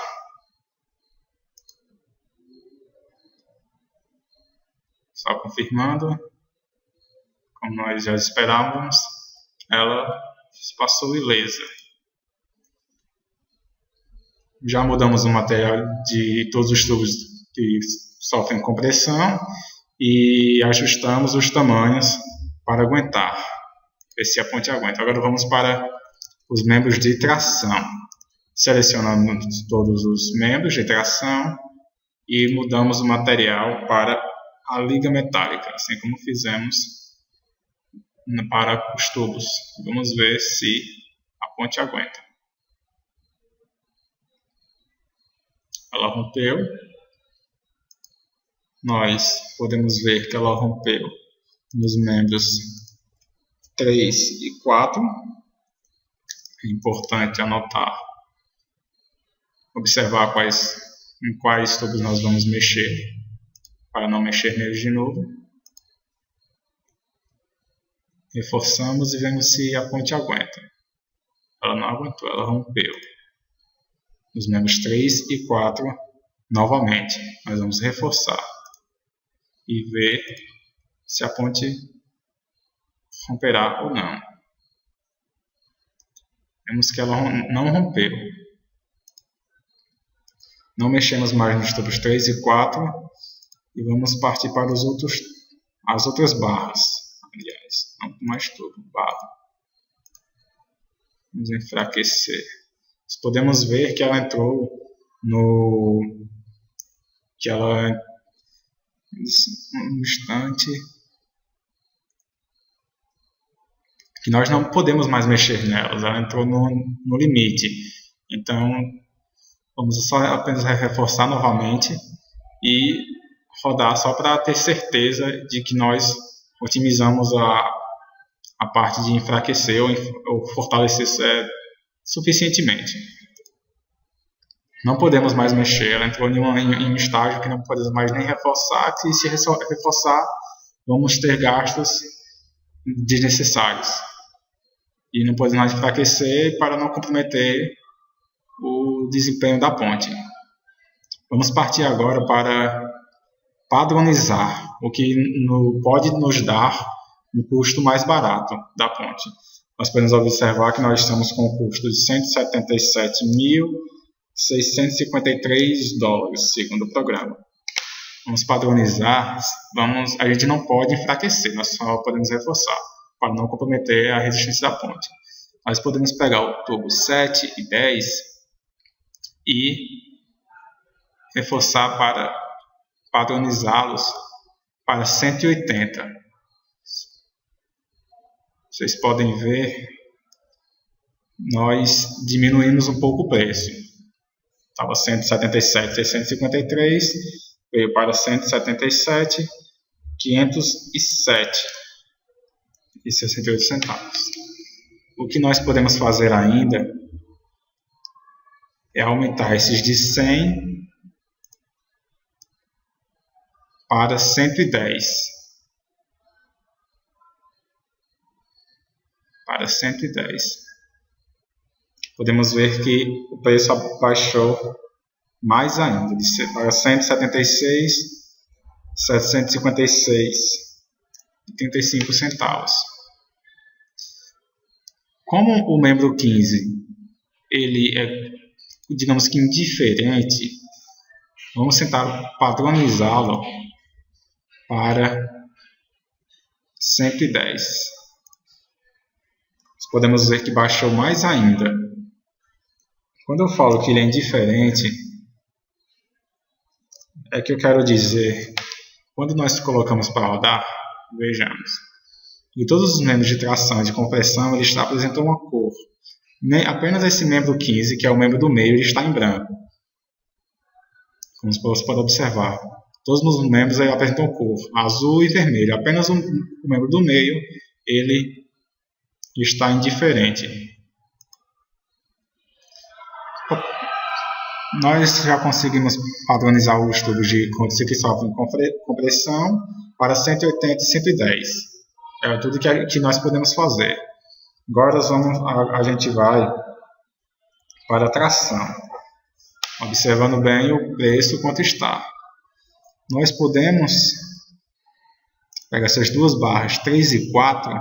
Só confirmando, como nós já esperávamos, ela passou ilesa. Já mudamos o material de todos os tubos que sofrem compressão e ajustamos os tamanhos para aguentar, ver se a ponte aguenta. Agora vamos para os membros de tração. Selecionamos todos os membros de tração e mudamos o material para a liga metálica, assim como fizemos para os tubos. Vamos ver se a ponte aguenta. Ela rompeu. Nós podemos ver que ela rompeu nos membros 3 e 4. É importante anotar, observar em quais tubos nós vamos mexer, para não mexer neles de novo. Reforçamos e vemos se a ponte aguenta. Ela não aguentou, ela rompeu. Nos membros 3 e 4, novamente, nós vamos reforçar e ver se a ponte romperá ou não. Vemos que ela não rompeu. Não mexemos mais nos tubos 3 e 4 E vamos partir para as outras barras. Aliás, não mais tudo, barra. Vamos enfraquecer. Nós podemos ver que ela entrou no instante que nós não podemos mais mexer nelas. Ela entrou no limite. Então vamos só apenas reforçar novamente e rodar só para ter certeza de que nós otimizamos a parte de enfraquecer ou fortalecer suficientemente. Não podemos mais mexer, ela entrou em um estágio que não podemos mais nem reforçar, que se reforçar vamos ter gastos desnecessários. E não podemos mais enfraquecer para não comprometer o desempenho da ponte. Vamos partir agora para padronizar, o que pode nos dar um custo mais barato da ponte. Nós podemos observar que nós estamos com um custo de $177.653, segundo o programa. Vamos padronizar, a gente não pode enfraquecer, nós só podemos reforçar, para não comprometer a resistência da ponte. Nós podemos pegar o tubo 7 e 10 e reforçar para padronizá-los para 180. Vocês podem ver, nós diminuímos um pouco o preço. Estava 177.653, veio para 177.507,68. O que nós podemos fazer ainda é aumentar esses de 100 para 110. Para 110. Podemos ver que o preço abaixou mais ainda, para 176.756,35. Como o membro 15 ele é, digamos que indiferente, vamos tentar padronizá-lo para 110. Podemos ver que baixou mais ainda. Quando eu falo que ele é indiferente, é que eu quero dizer, quando nós colocamos para rodar, vejamos, e todos os membros de tração e de compressão, eles apresentam uma cor. Apenas esse membro 15, que é o membro do meio, ele está em branco. Como você pode observar, todos os membros aí apresentam cor, azul e vermelho. Apenas o membro do meio, ele está indiferente. Nós já conseguimos padronizar os tubos de que sofrem compressão para 180 e 110. É tudo que nós podemos fazer. Agora a gente vai para a tração, observando bem o preço quanto está. Nós podemos pegar essas duas barras 3 e 4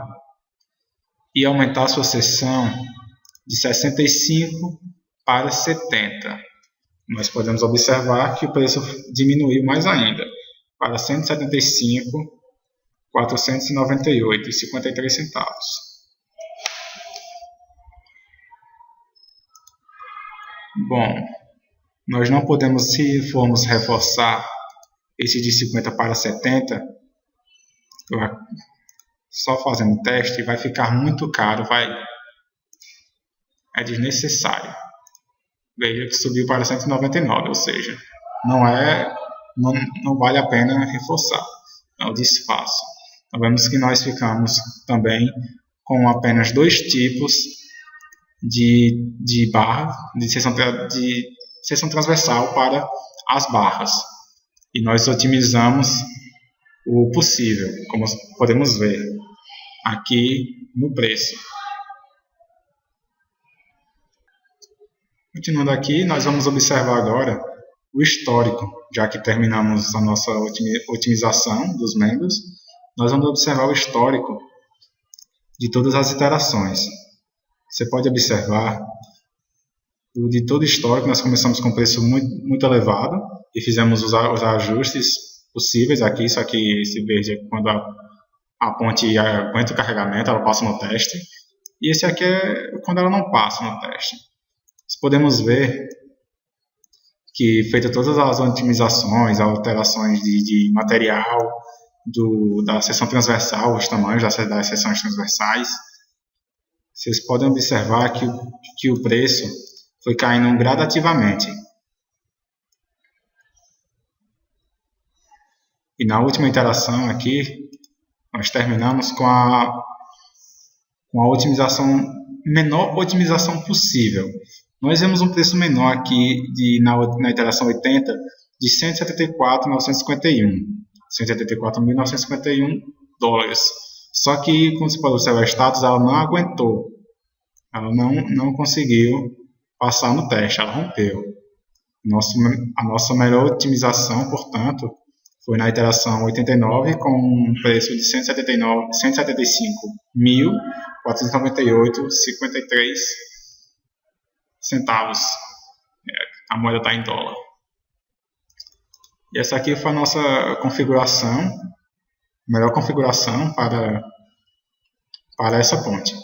e aumentar a sua seção de 65 para 70. Nós podemos observar que o preço diminuiu mais ainda, para 175.498,53. Bom, nós não podemos, se formos reforçar esse de 50 para 70, só fazendo teste, vai ficar muito caro, é desnecessário. Veja que subiu para 199, ou seja, não vale a pena reforçar, é o desfaço. Então vemos que nós ficamos também com apenas dois tipos de barra, de seção transversal para as barras, e nós otimizamos o possível, como podemos ver aqui no preço. Continuando aqui, nós vamos observar agora o histórico, já que terminamos a nossa otimização dos membros, nós vamos observar o histórico de todas as iterações. Você pode observar, de todo o histórico, nós começamos com um preço muito elevado e fizemos os ajustes possíveis aqui, só que esse verde é quando a ponte aguenta o carregamento, ela passa no teste. E esse aqui é quando ela não passa no teste. Nós podemos ver que, feita todas as otimizações, alterações de material, da seção transversal, os tamanhos das seções transversais, vocês podem observar que o preço foi caindo gradativamente. E na última iteração aqui, nós terminamos com a menor otimização possível. Nós vemos um preço menor aqui na iteração 80 de 174.951 dólares. Só que, como você pode observar, o status ela não aguentou. Ela não conseguiu passar no teste, ela rompeu. A nossa melhor otimização, portanto, foi na iteração 89 com um preço de 175.498,53 centavos. A moeda está em dólar. E essa aqui foi a nossa configuração, melhor configuração para essa ponte.